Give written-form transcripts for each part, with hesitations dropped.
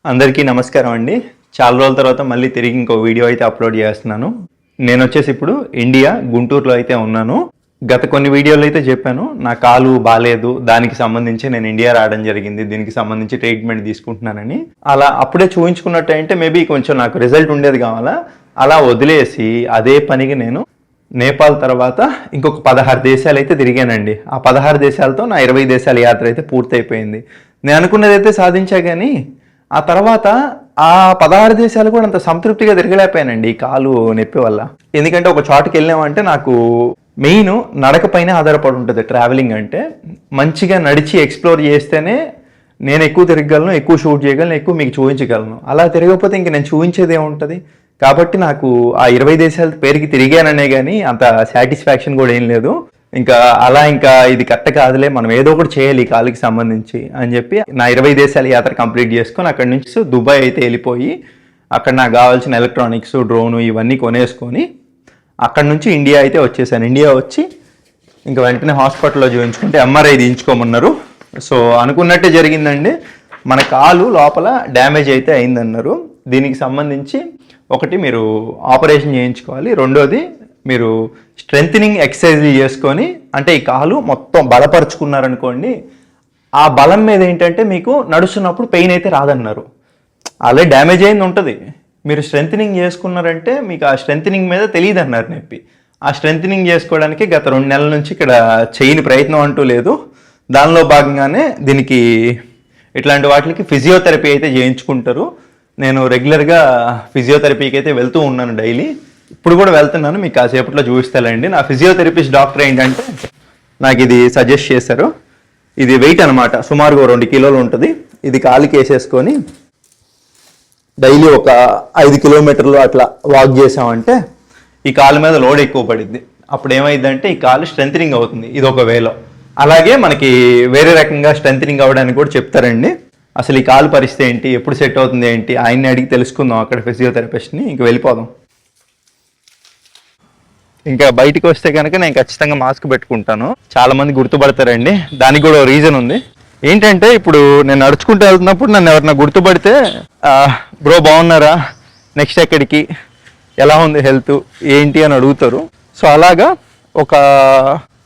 అందరికీ నమస్కారం అండి. చాలా రోజుల తర్వాత మళ్ళీ తిరిగి ఇంకో వీడియో అయితే అప్లోడ్ చేస్తున్నాను. నేను వచ్చేసి ఇప్పుడు ఇండియా గుంటూరులో అయితే ఉన్నాను. గత కొన్ని వీడియోలు అయితే చెప్పాను నా కాలు బాగాలేదు, దానికి సంబంధించి నేను ఇండియా రావడం జరిగింది, దీనికి సంబంధించి ట్రీట్మెంట్ తీసుకుంటున్నానని. అలా అప్పుడే చూపించుకున్నట్టు అంటే మేబీ కొంచెం నాకు రిజల్ట్ ఉండేది కావాలా, అలా వదిలేసి అదే పనికి నేను నేపాల్ తర్వాత ఇంకొక 16 దేశాలు అయితే తిరిగానండి. ఆ 16 దేశాలతో నా 20 దేశాల యాత్ర అయితే పూర్తయిపోయింది. నేను అనుకున్నది అయితే సాధించా, కానీ ఆ తర్వాత ఆ 16 దేశాలు కూడా అంత సంతృప్తిగా తిరగలేకపోయానండి ఈ కాలు నొప్పి వల్ల. ఎందుకంటే ఒక చోటుకి వెళ్ళామంటే నాకు మెయిన్ నడక పైన ఆధారపడి ఉంటుంది. ట్రావెలింగ్ అంటే మంచిగా నడిచి ఎక్స్ప్లోర్ చేస్తేనే నేను ఎక్కువ తిరగలను, ఎక్కువ షూట్ చేయగలను, ఎక్కువ మీకు చూపించగలను. అలా తిరగకపోతే ఇంక నేను చూపించేది ఏముంటుంది. కాబట్టి నాకు ఆ 20 దేశాల పేరుకి తిరిగాననే కానీ అంత సాటిస్ఫాక్షన్ కూడా ఏం లేదు. ఇంకా ఇది కరెక్ట్ కాదులే, మనం ఏదో ఒకటి చేయాలి ఈ కాలుకి సంబంధించి అని చెప్పి నా 20 దేశాల యాత్ర కంప్లీట్ చేసుకొని అక్కడి నుంచి దుబాయ్ అయితే వెళ్ళిపోయి అక్కడ నాకు కావాల్సిన ఎలక్ట్రానిక్స్, డ్రోను ఇవన్నీ కొనేసుకొని అక్కడ నుంచి ఇండియా అయితే వచ్చేసాను. ఇండియా వచ్చి ఇంకా వెంటనే హాస్పిటల్లో చూపించుకుంటే ఎంఆర్ఐ తీయించుకోమన్నారు. సో అనుకున్నట్టే జరిగిందండి. మన కాలు లోపల డ్యామేజ్ అయితే అయిందన్నారు. దీనికి సంబంధించి ఒకటి మీరు ఆపరేషన్ చేయించుకోవాలి, రెండోది మీరు స్ట్రెంథనింగ్ ఎక్సర్సైజ్లు చేసుకొని, అంటే ఈ కాలు మొత్తం బలపరుచుకున్నారనుకోండి, ఆ బలం మీద ఏంటంటే మీకు నడుస్తున్నప్పుడు పెయిన్ అయితే రాదన్నారు. అలా డ్యామేజ్ అయింది ఉంటుంది, మీరు స్ట్రెంథనింగ్ చేసుకున్నారంటే మీకు ఆ స్ట్రెంథనింగ్ మీద తెలియదు అన్నారు నొప్పి. ఆ స్ట్రెంథనింగ్ చేసుకోవడానికి గత 2 నెలల నుంచి ఇక్కడ చేయని ప్రయత్నం అంటూ లేదు. దానిలో భాగంగానే దీనికి ఇట్లాంటి వాటికి ఫిజియోథెరపీ అయితే చేయించుకుంటారు. నేను రెగ్యులర్గా ఫిజియోథెరపీకి అయితే వెళ్తూ ఉన్నాను డైలీ. ఇప్పుడు కూడా వెళ్తున్నాను, మీకు కాసేపట్లో చూపిస్తానండి. నా ఫిజియోథెరపిస్ట్ డాక్టర్ ఏంటంటే నాకు ఇది సజెస్ట్ చేశారు. ఇది వెయిట్ అనమాట, సుమారుగా 2 కిలోలు ఉంటుంది. ఇది కాలుకి వేసేసుకొని డైలీ ఒక 5 కిలోమీటర్లు అట్లా వాక్ చేసామంటే ఈ కాలు మీద లోడ్ ఎక్కువ పడిద్ది. అప్పుడు ఏమైందంటే ఈ కాలు స్ట్రెంథనింగ్ అవుతుంది. ఇది ఒక వేలో. అలాగే మనకి వేరే రకంగా స్ట్రెంథనింగ్ అవ్వడానికి కూడా చెప్తారండి. అసలు ఈ కాలు పరిస్థితి ఏంటి, ఎప్పుడు సెట్ అవుతుంది ఏంటి, ఆయన్ని అడిగి తెలుసుకుందాం అక్కడ ఫిజియోథెరపిస్ట్ని. ఇంక వెళ్ళిపోదాం. ఇంకా బయటికి వస్తే కనుక నేను ఖచ్చితంగా మాస్క్ పెట్టుకుంటాను. చాలా మంది గుర్తుపడతారండి. దానికి కూడా రీజన్ ఉంది. ఏంటంటే ఇప్పుడు నేను నడుచుకుంటూ వెళ్తున్నప్పుడు నన్ను ఎవరైనా గుర్తుపడితే బ్రో బాగున్నారా, నెక్స్ట్ ఎక్కడికి, ఎలా ఉంది హెల్త్ ఏంటి అని అడుగుతారు. సో అలాగా ఒక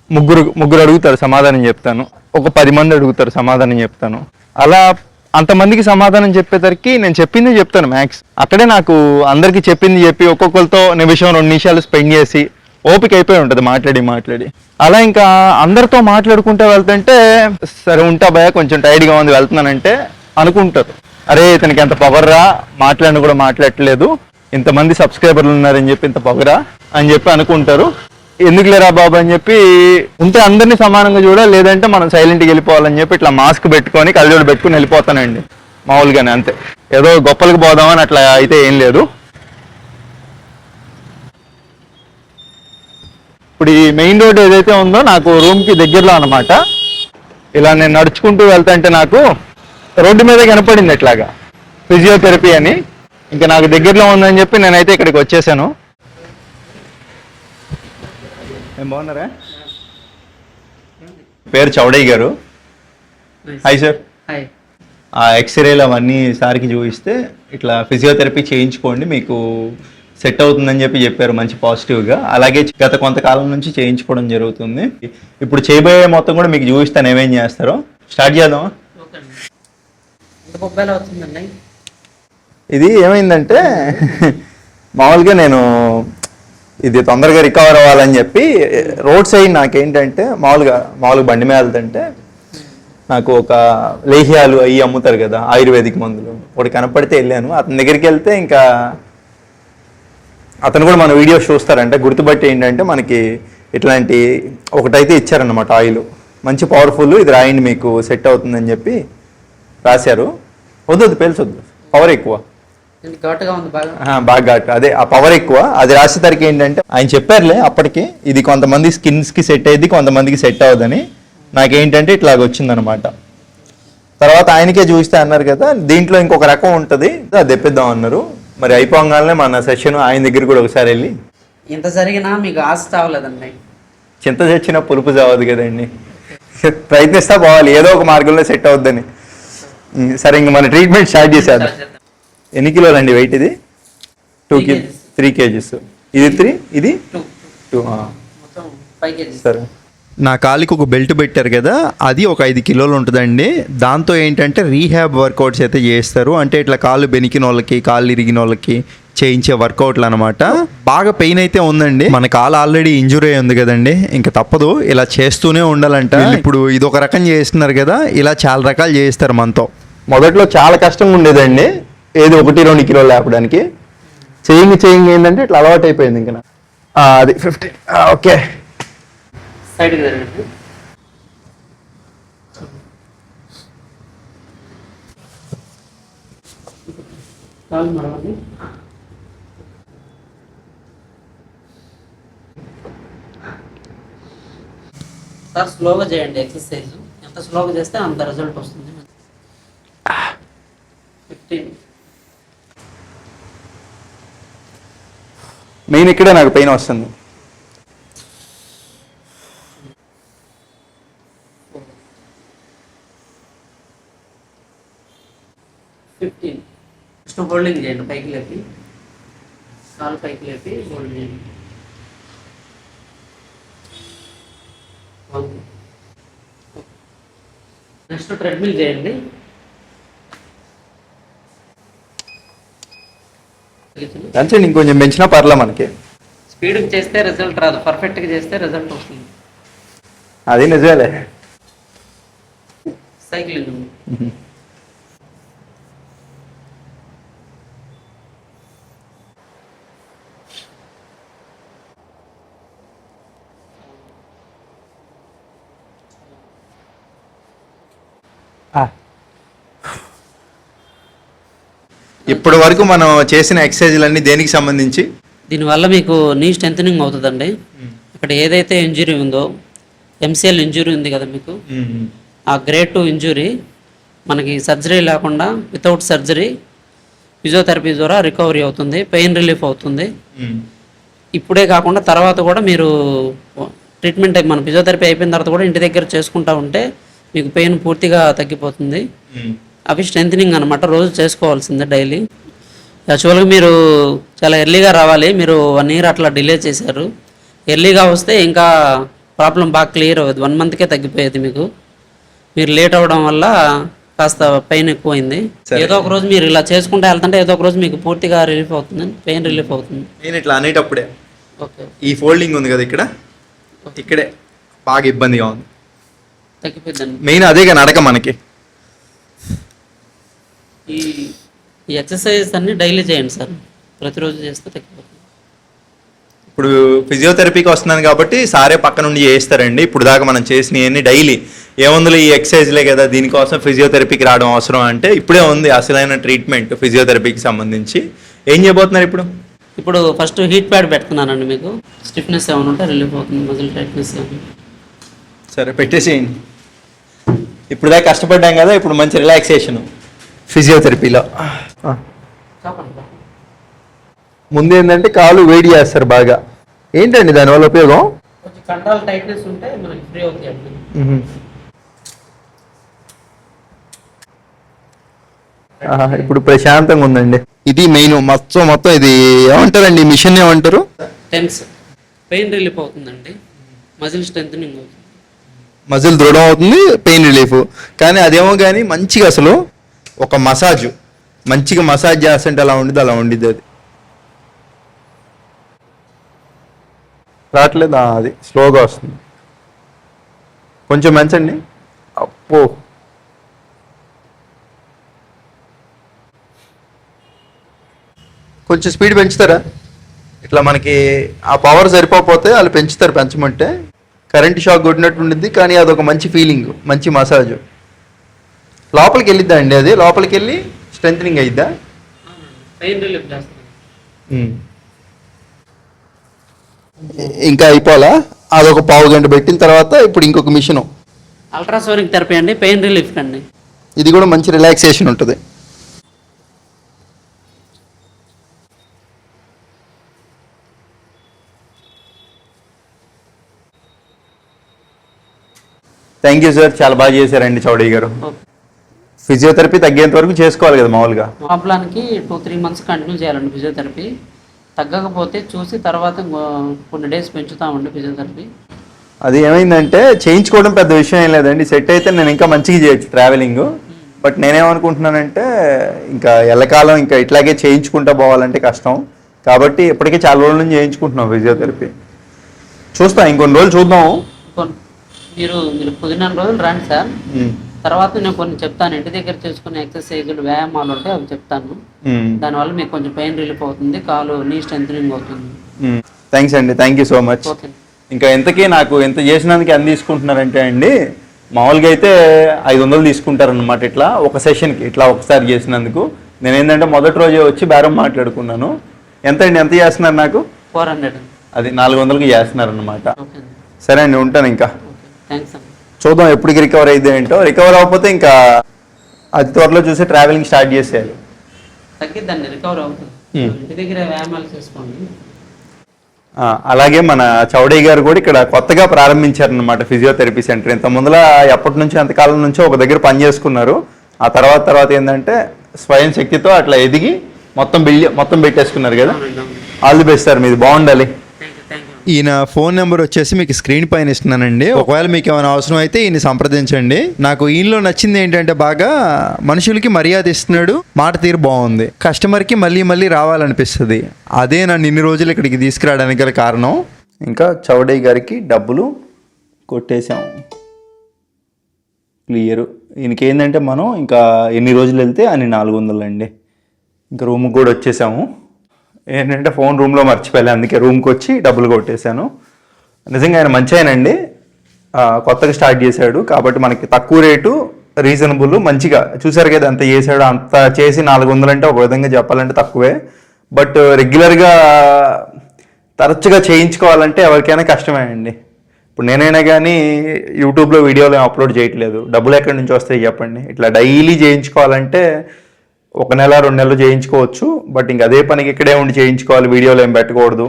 ముగ్గురు అడుగుతారు, సమాధానం చెప్తాను. ఒక 10 మంది అడుగుతారు, సమాధానం చెప్తాను. అలా అంతమందికి సమాధానం చెప్పేసరికి నేను చెప్పింది చెప్తాను మ్యాక్స్. అక్కడే నాకు అందరికీ చెప్పింది చెప్పి ఒక్కొక్కరితో నిమిషం 2 నిమిషాలు స్పెండ్ చేసి ఓపిక అయిపోయి ఉంటుంది మాట్లాడి. అలా ఇంకా అందరితో మాట్లాడుకుంటూ వెళ్తుంటే సరే ఉంటా భయ, కొంచెం టైర్డ్గా ఉంది వెళ్తున్నానంటే అనుకుంటారు, అరే ఇతనికి ఎంత పవర్రా, మాట్లాడిన కూడా మాట్లాడట్లేదు, ఇంతమంది సబ్స్క్రైబర్లు ఉన్నారని చెప్పి ఇంత పవరా అని చెప్పి అనుకుంటారు. ఎందుకు లేరా బాబు అని చెప్పి ఉంటే అందరినీ సమానంగా చూడాలి, లేదంటే మనం సైలెంట్గా వెళ్ళిపోవాలని చెప్పి ఇట్లా మాస్క్ పెట్టుకొని కళ్ళజోడు పెట్టుకుని వెళ్ళిపోతానండి మామూలుగానే. అంతే, ఏదో గొప్పలకు పోదామని అట్లా అయితే ఏం లేదు. ఇప్పుడు ఈ మెయిన్ రోడ్ ఏదైతే ఉందో నాకు రూమ్కి దగ్గరలో అనమాట. ఇలా నేను నడుచుకుంటూ వెళ్తాంటే నాకు రోడ్డు మీద కనపడింది ఇట్లాగా ఫిజియోథెరపీ అని. ఇంకా నాకు దగ్గరలో ఉందని చెప్పి నేనైతే ఇక్కడికి వచ్చేసాను. ఏం బాగున్నారా? పేరు చౌడయ్య గారు. Hi sir. ఆ ఎక్స్రేలు అవన్నీ సార్కి చూపిస్తే ఇట్లా ఫిజియోథెరపీ చేయించుకోండి, మీకు సెట్ అవుతుందని చెప్పారు మంచి పాజిటివ్గా. అలాగే గత కొంతకాలం నుంచి చేయించుకోవడం జరుగుతుంది. ఇప్పుడు చేయబోయే మొత్తం కూడా మీకు చూపిస్తాను ఏమేం చేస్తారో. స్టార్ట్ చేద్దామా? ఇది ఏమైందంటే మామూలుగా నేను ఇది తొందరగా రికవర్ అవ్వాలని చెప్పి రోడ్ సైడ్ నాకేంటంటే మామూలుగా బండి మీద వెళ్తుంటే నాకు ఒక లేహ్యాలు అవి అమ్ముతారు కదా, ఆయుర్వేదిక్ మందులు, ఒకటి కనపడితే వెళ్ళాను. అతని దగ్గరికి వెళ్తే ఇంకా అతను కూడా మన వీడియోస్ చూస్తారంటే గుర్తుపట్టి ఏంటంటే మనకి ఇట్లాంటి ఒకటైతే ఇచ్చారనమాట ఆయిల్, మంచి పవర్ఫుల్, ఇది రాయండి మీకు సెట్ అవుతుందని చెప్పి రాశారు. వద్దు పేల్చొద్దు, పవర్ ఎక్కువ, బాగా ఘాటు, అదే ఆ పవర్ ఎక్కువ. అది రాసేసరికి ఏంటంటే ఆయన చెప్పారులే అప్పటికి, ఇది కొంతమంది స్కిన్స్కి సెట్ అయ్యింది, కొంతమందికి సెట్ అవ్వదని. నాకేంటంటే ఇట్లాగ వచ్చిందనమాట. తర్వాత ఆయనకే చూస్తే అన్నారు కదా దీంట్లో ఇంకొక రకం ఉంటుంది, అది తెప్పిద్దాం అన్నారు. మరి అయిపోగానే మన సెషన్ ఆయన దగ్గర కూడా ఒకసారి వెళ్ళి, ఇంత జరిగినా మీకు ఆశ చావలేదండి. చింత చచ్చినా పులుపు చావదు కదండి. ప్రయత్నిస్తా పోవాలి, ఏదో ఒక మార్గంలో సెట్ అవుద్దని. సరే ఇంక మన ట్రీట్మెంట్ స్టార్ట్ చేసేద్దాం. ఎన్ని కిలోలు అండి వెయిట్ ఇది? 3 kgs. ఇది 3, ఇది 2. మొత్తం 5 kgs. సరే. నా కాలికి ఒక బెల్ట్ పెట్టారు కదా, అది ఒక 5 కిలోలు ఉంటుందండి. దాంతో ఏంటంటే రీహాబ్ వర్కౌట్స్ అయితే చేస్తారు. అంటే ఇట్లా కాళ్ళు బెనికిన వాళ్ళకి, కాళ్ళు ఇరిగిన వాళ్ళకి చేయించే వర్కౌట్లు అనమాట. బాగా పెయిన్ అయితే ఉందండి. మన కాలు ఆల్రెడీ ఇంజురీ అయి ఉంది కదండి, ఇంకా తప్పదు, ఇలా చేస్తూనే ఉండాలంట. ఇప్పుడు ఇది ఒక రకం చేస్తున్నారు కదా, ఇలా చాలా రకాలు చేస్తారు మనతో. మొదట్లో చాలా కష్టంగా ఉండేదండి, ఏది 1-2 కిలోలు లేపడానికి. చేయింగ్ ఏంటంటే ఇట్లా అలవాటు అయిపోయింది. ఇంకా అది 15. ఓకే, సైడ్కి జరగండి. కాలు మరవండి. సార్ స్లోగా చేయండి ఎక్సర్సైజ్. ఎంత స్లోగా చేస్తే అంత రిజల్ట్ వస్తుంది. 15. మెయిన్ ఇక్కడే నాకు పెయిన్ వస్తుంది. 15. నెక్స్ట్ హోల్డింగ్ చేయండి, పైకి లేపి, కాలు పైకి లేపి హోల్డ్ చేయండి. 1. నెక్స్ట్ ట్రెడ్మిల్ చేయండి. అంటే ఇంకొంచెం పెంచినా పర్లే మనకి. స్పీడ్కి చేస్తే రిజల్ట్ రాదు, పర్ఫెక్ట్గా చేస్తే రిజల్ట్ వస్తుంది. అది నిజమేలే. సైక్లింగ్. ఇప్పటి వరకు మనం చేసిన ఎక్సర్సైజ్లన్నీ దేనికి సంబంధించి? దీనివల్ల మీకు నీ స్ట్రెంథనింగ్ అవుతుందండి. ఇక్కడ ఏదైతే ఇంజురీ ఉందో, ఎంసీఎల్ ఇంజురీ ఉంది కదా మీకు, ఆ గ్రేడ్ 2 ఇంజురీ మనకి సర్జరీ లేకుండా వితౌట్ సర్జరీ ఫిజియోథెరపీ ద్వారా రికవరీ అవుతుంది, పెయిన్ రిలీఫ్ అవుతుంది. ఇప్పుడే కాకుండా తర్వాత కూడా మీరు ట్రీట్మెంట్ మన ఫిజియోథెరపీ అయిపోయిన తర్వాత కూడా ఇంటి దగ్గర చేసుకుంటా ఉంటే మీకు పెయిన్ పూర్తిగా తగ్గిపోతుంది. అవి స్ట్రెంథనింగ్ అనమాట, రోజు చేసుకోవాల్సిందే డైలీ. యాక్చువల్గా మీరు చాలా ఎర్లీగా రావాలి, మీరు 1 year అట్లా డిలే చేశారు. ఎర్లీగా వస్తే ఇంకా ప్రాబ్లం బాగా క్లియర్ అవ్వదు, 1 monthకే తగ్గిపోయేది మీకు. మీరు లేట్ అవ్వడం వల్ల కాస్త పెయిన్ ఎక్కువైంది. ఏదో ఒక రోజు మీరు ఇలా చేసుకుంటూ వెళ్తుంటే ఏదో ఒక రోజు మీకు పూర్తిగా రిలీఫ్ అవుతుంది, పెయిన్ రిలీఫ్ అవుతుంది. నేను ఇట్లా అనేటప్పుడే ఓకే, ఈ ఫోల్డింగ్ ఉంది కదా ఇక్కడ, ఇక్కడే బాగా ఇబ్బందిగా ఉంది. తగ్గిపోయిందండి. మెయిన్ అదేగా నడక మనకి. ఈ ఎక్సర్సైజ్ అన్ని డైలీ చేయండి సార్, ప్రతిరోజు చేస్తే తగ్గిపోతుంది. ఇప్పుడు ఫిజియోథెరపీకి వస్తున్నాను కాబట్టి సారే పక్క నుండి చేస్తారండి. ఇప్పుడు దాకా మనం చేసినవన్నీ డైలీ ఏముందులో ఈ ఎక్సర్సైజ్లే కదా, దీనికోసం ఫిజియోథెరపీకి రావడం అవసరం అంటే ఇప్పుడే ఉంది అసలైన ట్రీట్మెంట్ ఫిజియోథెరపీకి సంబంధించి. ఏం చేయబోతున్నారు ఇప్పుడు? ఇప్పుడు ఫస్ట్ హీట్ ప్యాడ్ పెడుతున్నానండి, మీకు స్టిఫ్నెస్ ఏమైనా ఉంటే రిలీఫ్ అవుతుంది, మజిల్ టైట్నెస్ ఏమైనా. సరే పెట్టేసేయండి. ఇప్పుడు దాకా కష్టపడ్డాం కదా, ఇప్పుడు మంచి రిలాక్సేషన్ ఫిజియోథెరపీలో. ముందు ఏంటంటే కాలు వేడి చేస్తారు బాగా. ఏంటండి దానివల్ల ఉపయోగం? కొంచెం కండరాల టైట్నెస్ ఉంటే మనకి ఫ్రీ అవుతాయండి. ఇప్పుడు ప్రశాంతంగా ఉందండి. ఇది మెయిన్ మొత్తం ఇది ఏమంటారండి, మిషన్ ఏమంటారు? టెన్స్. పెయిన్ రిలీఫ్ అవుతుందండి, మజిల్ స్ట్రెంథనింగ్ అవుతుంది, మజిల్ దృఢం అవుతుంది, పెయిన్ రిలీఫ్. కానీ అదేమో కానీ మంచిగా అసలు ఒక మసాజ్, మంచిగా మసాజ్ చేస్తుంటే అలా ఉండిద్ది అది. రావట్లేదు, అది స్లోగా వస్తుంది. కొంచెం మంచండి. అప్పో, కొంచెం స్పీడ్ పెంచుతారా? ఇట్లా మనకి ఆ పవర్ సరిపోతే వాళ్ళు పెంచుతారు, పెంచమంటే కరెంట్ షాక్ కొట్టినట్టు ఉండిద్ది. కానీ అదొక మంచి ఫీలింగ్, మంచి మసాజ్. లోపలికి వెళ్ళిద్దా అండి అది? లోపలికి వెళ్ళి స్ట్రెంథనింగ్ అయిద్దా? పెయిన్ రిలీఫ్ చేస్తుంది. ఇంకా అయిపోవాలా? అదొక పావు గంట పెట్టిన తర్వాత ఇప్పుడు ఇంకొక మిషన్, అల్ట్రాసోనిక్ థెరపీ అండి, పెయిన్ రిలీఫ్ అండి. ఇది కూడా మంచి రిలాక్సేషన్ ఉంటుంది. థ్యాంక్ యూ సార్, చాలా బాగా చేశారండి చౌడయ్య గారు. ఫిజియోథెరపీ తగ్గేంత వరకు చేసుకోవాలి కదా మామూలుగా. ప్రాబ్లానికి 2-3 మంత్స్ కంటిన్యూ చేయాలండి ఫిజియోథెరపీ. తగ్గకపోతే చూసి తర్వాత కొన్ని డేస్ పెంచుతామండి ఫిజియోథెరపీ. అది ఏమైందంటే చేయించుకోవడం పెద్ద విషయం ఏం లేదండి, సెట్ అయితే నేను ఇంకా మంచిగా చేయొచ్చు ట్రావెలింగ్. బట్ నేనేమనుకుంటున్నానంటే ఇంకా ఎల్లకాలం ఇంకా ఇట్లాగే చేయించుకుంటూ పోవాలంటే కష్టం, కాబట్టి ఇప్పటికే చాలా రోజుల నుంచి చేయించుకుంటున్నాం ఫిజియోథెరపీ. చూస్తాం, ఇంకొన్ని రోజులు చూద్దాము. మీరు కుదిరిన రోజులు రండి సార్. తర్వాత నేను కొన్ని చెప్తాను, ఇంటి దగ్గర చేసుకునే ఎక్సర్సైజులు వ్యాయామాలు ఉంటాయి అవి చెప్తాను. దానివల్ల మీకు కొంచెం పెయిన్ రిలీఫ్ అవుతుంది, కాలు నీ స్ట్రెంథనింగ్ అవుతుంది. థ్యాంక్స్ అండి, thank you so much. Okay. ఇంకా ఎంతకీ నాకు ఎంత చేసినందుకు ఎంత తీసుకుంటున్నారంటే అండి, మామూలుగా అయితే 500 తీసుకుంటారనమాట ఇట్లా ఒక సెషన్కి, ఇట్లా ఒకసారి చేసినందుకు. నేను ఏంటంటే మొదటి రోజే వచ్చి బేరం మాట్లాడుకున్నాను. ఎంత అండి, ఎంత చేస్తున్నారు నాకు? 400. అది 400కి చేస్తున్నారనమాట. ఓకే. సరే అండి, ఉంటాను. ఇంకా థ్యాంక్స్ అండి. చూద్దాం ఎప్పటికి రికవర్ అయితే ఏంటో. రికవర్ అవ్వకపోతే ఇంకా అది త్వరలో చూసి ట్రావెలింగ్ స్టార్ట్ చేసేయాలి. తగ్గిద్దండి, రికవర్ అవుతుంది. ఇంటి దగ్గర వ్యాయామాలు చేసుకోండి. అలాగే మన చౌడయ్య గారు కూడా ఇక్కడ కొత్తగా ప్రారంభించారనమాట ఫిజియోథెరపీ సెంటర్. ఇంత ముందుల ఎప్పటి నుంచో ఎంతకాలం నుంచో ఒక దగ్గర పని చేసుకున్నారు. ఆ తర్వాత ఏంటంటే స్వయం శక్తితో అట్లా ఎదిగి మొత్తం పెట్టేసుకున్నారు కదా. ఆల్ ది బెస్ట్ సార్, మీది బాగుండాలి. ఈయన ఫోన్ నెంబర్ వచ్చేసి మీకు స్క్రీన్ పైన ఇస్తున్నానండి. ఒకవేళ మీకు ఏమైనా అవసరం అయితే ఈయన సంప్రదించండి. నాకు ఈయనలో నచ్చింది ఏంటంటే బాగా మనుషులకి మర్యాద ఇస్తున్నాడు, మాట తీరు బాగుంది, కస్టమర్కి మళ్ళీ రావాలనిపిస్తుంది. అదే నన్ను ఇన్ని రోజులు ఇక్కడికి తీసుకురావడానికి గల కారణం. ఇంకా చౌడయ్య గారికి డబ్బులు కొట్టేశాం, క్లియర్. ఈయనకి ఏంటంటే మనం ఇంకా ఎన్ని రోజులు వెళ్తే అన్ని 400 అండి. ఇంకా రూమ్కి కూడా వచ్చేసాము. ఏంటంటే ఫోన్ రూమ్లో మర్చిపోయాలి, అందుకే రూమ్కి వచ్చి డబ్బులు కొట్టేశాను. నిజంగా ఆయన మంచి ఆయనండి, కొత్తగా స్టార్ట్ చేశాడు కాబట్టి మనకి తక్కువ రేటు, రీజనబుల్, మంచిగా చూసారు కదా అంత చేశాడు. అంత చేసి 400 అంటే ఒక విధంగా చెప్పాలంటే తక్కువే. బట్ రెగ్యులర్గా తరచుగా చేయించుకోవాలంటే ఎవరికైనా కష్టమే అండి. ఇప్పుడు నేనైనా కానీ యూట్యూబ్లో వీడియోలు ఏం అప్లోడ్ చేయట్లేదు, డబ్బులు ఎక్కడి నుంచి వస్తాయి చెప్పండి. ఇట్లా డైలీ చేయించుకోవాలంటే 1 నెల 2 నెలలు చేయించుకోవచ్చు. బట్ ఇంక అదే పనికి ఇక్కడే ఉండి చేయించుకోవాలి, వీడియోలు ఏం పెట్టకూడదు,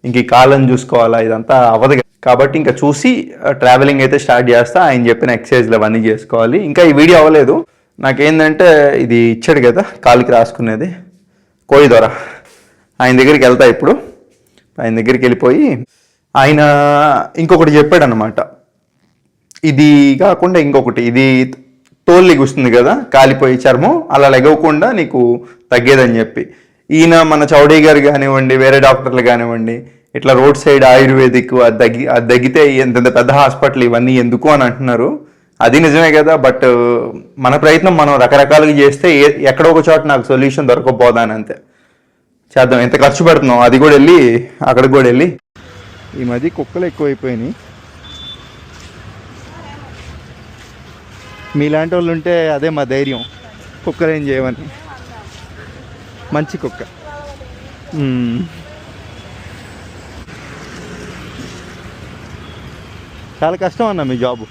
ఇంక ఈ కాళ్ళని చూసుకోవాలా, ఇదంతా అవ్వదు. కాబట్టి ఇంకా చూసి ట్రావెలింగ్ అయితే స్టార్ట్ చేస్తా. ఆయన చెప్పిన ఎక్సర్సైజ్లు అవన్నీ చేసుకోవాలి. ఇంకా ఈ వీడియో అవ్వలేదు. నాకేంటంటే ఇది ఇచ్చాడు కదా కాలుకి రాసుకునేది, కోయి ద్వారా, ఆయన దగ్గరికి వెళ్తా. ఇప్పుడు ఆయన దగ్గరికి వెళ్ళిపోయి ఆయన ఇంకొకటి చెప్పాడు అనమాట. ఇది కాకుండా ఇంకొకటి, ఇది తోలు లెగుస్తుంది కదా, కాలిపోయి చర్మం అలా లెగవకుండా నీకు తగ్గేదని చెప్పి. ఈయన మన చౌడయ్య గారు కానివ్వండి, వేరే డాక్టర్లు కానివ్వండి, ఇట్లా రోడ్ సైడ్ ఆయుర్వేదిక్ అది తగ్గితే ఎంత పెద్ద హాస్పిటల్ ఇవన్నీ ఎందుకు అని అంటున్నారు. అది నిజమే కదా. బట్ మన ప్రయత్నం మనం రకరకాలుగా చేస్తే ఎక్కడో ఒక చోట నాకు సొల్యూషన్ దొరకకపోదాని అంతే. చేద్దాం, ఎంత ఖర్చు పెడుతున్నాం అది కూడా వెళ్ళి అక్కడికి కూడా వెళ్ళి. ఈ మధ్య కుక్కలు ఎక్కువైపోయినాయి. మీలాంటి వాళ్ళు ఉంటే అదే మా ధైర్యం, కుక్కలు ఏం చేయమని. మంచి కుక్క. చాలా కష్టం అన్న మీ జాబు,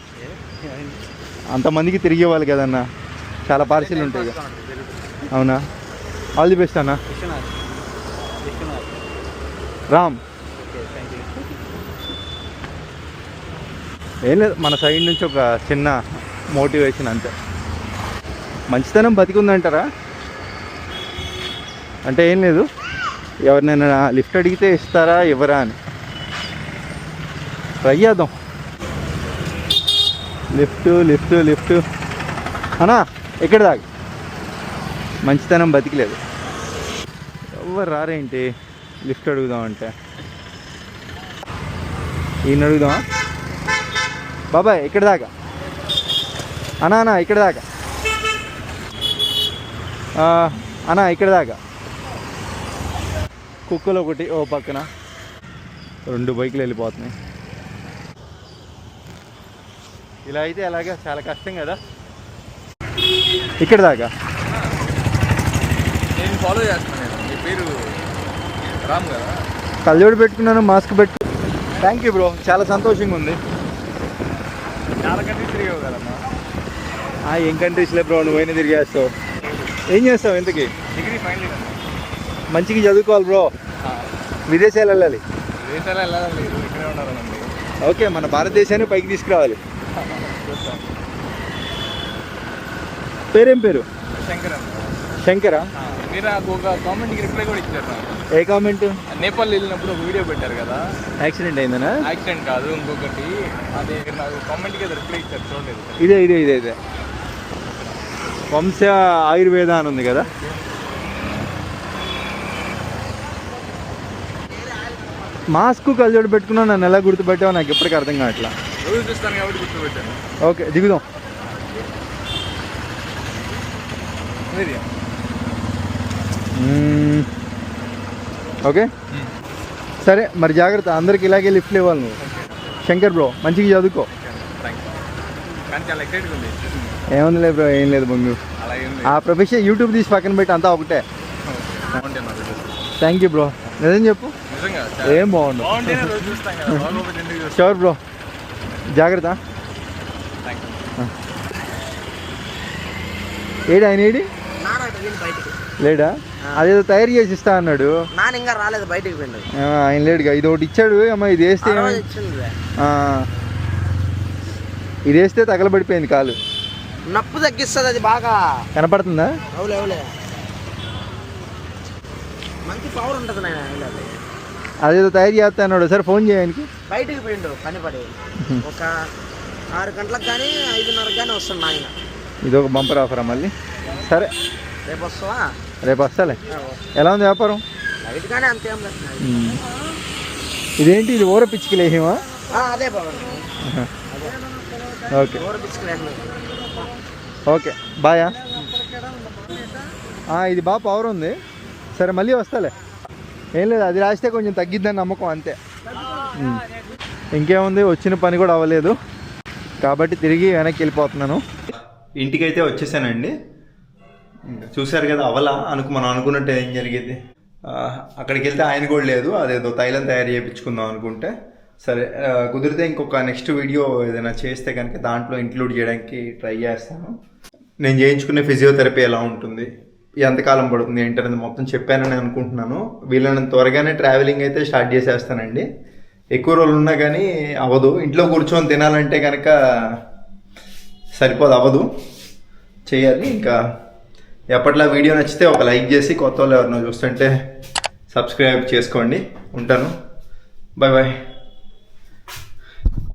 అంతమందికి తిరిగేవాళ్ళు కదన్నా, చాలా పార్సిల్ ఉంటాయి కదా. అవునా, ఆల్ ది బెస్ట్ అన్న. రామ్, ఏం లేదు, మన సైడ్ నుంచి ఒక చిన్న మోటివేషన్ అంతే. మంచితనం బతికుందంటారా అంటే ఏం లేదు, ఎవరినైనా లిఫ్ట్ అడిగితే ఇస్తారా ఇవ్వరా అని ట్రై చేద్దాం. లిఫ్ట్ అన్నా ఎక్కడ దాకా మంచితనం బతికలేదు. ఎవరు రారేంటి లిఫ్ట్ అడుగుదామంటే. ఈయన అడుగుదామా? బాబాయ్ ఇక్కడ దాకా అన్నా ఇక్కడ దాకా అన్నా ఇక్కడ దాకా. కుక్కలు ఒకటి ఓ పక్కన, 2 బైకులు వెళ్ళిపోతున్నాయి. ఇలా అయితే అలాగా చాలా కష్టం కదా. ఇక్కడ దాకా నేను ఫాలో చేస్తున్నాను. మీ పేరు రామ్ కదా? కళ్ళజోడు పెట్టుకున్నాను, మాస్క్ పెట్టు. థ్యాంక్ యూ బ్రో, చాలా సంతోషంగా ఉంది. చాలా కంట్రీస్ తిరిగావు కదమ్మా. ఏం కంట్రీస్లే బ్రో, నువ్వైనా తిరిగేస్తావు. ఏం చేస్తావు ఇంతకీ? Degree final year. మంచిగా చదువుకోవాలి బ్రో, విదేశాలు వెళ్ళాలి. విదేశాలు వెళ్ళాలి, ఇక్కడే ఉండాలండి. ఓకే, మన భారతదేశాన్ని పైకి తీసుకురావాలి. పేరేం పేరు? శంకర్ అన్న. శంకరా? మీరు నాకు ఒక కామెంట్కి రిప్లై కూడా ఇచ్చారు నాకు. ఏ కామెంట్? నేపాల్ వెళ్ళినప్పుడు ఒక వీడియో పెట్టారు కదా, యాక్సిడెంట్ అయిందనా? యాక్సిడెంట్ కాదు ఇంకొకటి, అది నాకు కామెంట్కి అది రిప్లై ఇచ్చారు చూడలేదు. ఇదే వంశ ఆయుర్వేద అని ఉంది కదా. మాస్క్ కళ్ళజోడు పెట్టుకున్నావు, నన్ను ఎలా గుర్తుపెట్టావు నాకు ఎప్పటికీ అర్థం కావట్లా. రోజు చూస్తాను కాబట్టి గుర్తుపెట్టాను. ఓకే దిగుదాం. మీది ఓకే సరే మరి జాగ్రత్త, అందరికి ఇలాగే లిఫ్ట్లు ఇవ్వాలి నువ్వు. శంకర్ బ్రో మంచిగా చదువుకో. కానీ చాలా ఎక్సైట్గా ఉంది. ఏముందిలే బ్రో, ఏం లేదు బొంగు. అలా ఏంది ఆ ప్రొఫెషన్ యూట్యూబ్ తీసి పక్కన పెట్టి అంతా ఒకటే. Thank you bro. నిజం చెప్పు, నిజంగా ఏం బాగుండు. బాగుంటేనే రోజు చూస్తాం కదా, బాగోకపోతే ఎందుకు చూస్తాం? షూర్ బ్రో, జాగ్రత్త. Thank you. ఏడు ఆయన ఏడి బయటికి లేడా? అదేదో తయారు చేసి ఇస్తా అన్నాడు. నాన్న ఇంకా రాలేదు, బయటికి పోయింది. ఆయన లేడుగా. ఇది ఒకటి ఇచ్చాడు అమ్మ, ఇది వేస్తే ఇది వేస్తే తగలబడిపోయింది కాలు. నప్పు తగ్గిస్తుంది అది బాగా. కనపడుతుందా? అవులే మంచి పవర్ ఉంటుంది నాయన. అదేదో తయారు చేస్తా అన్నాడు, సరే ఫోన్ చేయడానికి. బయటికి పోయిండు పని పడి, ఒక 6 గంటలకు కానీ 5:30 కానీ వస్తుంది నాయన. ఇది ఒక బంపర్ ఆఫరా మళ్ళీ? సరే రేపు వస్తావా? రేపు వస్తాలే. ఎలా ఉంది వ్యాపారం? లైట్ కానీ అంతేం లేదు. ఇదేంటి, ఇది ఊర పిచ్చికి లేహేమా? అదే బాబు. Okay okay బాయా. ఇది బాగా పవర్ ఉంది. సరే మళ్ళీ వస్తాలే. ఏం లేదు, అది రాస్తే కొంచెం తగ్గిద్దని నమ్మకం అంతే. ఇంకేముంది, వచ్చిన పని కూడా అవ్వలేదు కాబట్టి తిరిగి వెనక్కి వెళ్ళిపోతున్నాను. ఇంటికైతే వచ్చేసానండి. చూశారు కదా, అవలా మనం అనుకున్నట్టు ఏం జరిగేది. అక్కడికి వెళ్తే ఆయన కూడా లేదు, అదేదో తైలం తయారు చేయించుకుందాం అనుకుంటే. సరే కుదిరితే ఇంకొక నెక్స్ట్ వీడియో ఏదైనా చేస్తే కనుక దాంట్లో ఇంక్లూడ్ చేయడానికి ట్రై చేస్తాను. నేను చేయించుకునే ఫిజియోథెరపీ ఎలా ఉంటుంది, ఎంతకాలం పడుతుంది ఏంటనేది మొత్తం చెప్పానని అనుకుంటున్నాను. వీళ్ళని త్వరగానే ట్రావెలింగ్ అయితే స్టార్ట్ చేసేస్తానండి. ఎక్కువ రోజులు ఉన్నా కానీ అవ్వదు, ఇంట్లో కూర్చొని తినాలంటే కనుక సరిపోదు, అవ్వదు, చేయాలి. ఇంకా ఎప్పట్లా వీడియో నచ్చితే ఒక లైక్ చేసి, కొత్త వాళ్ళు ఎవరినో చూస్తుంటే సబ్స్క్రైబ్ చేసుకోండి. ఉంటాను, బాయ్ బాయ్.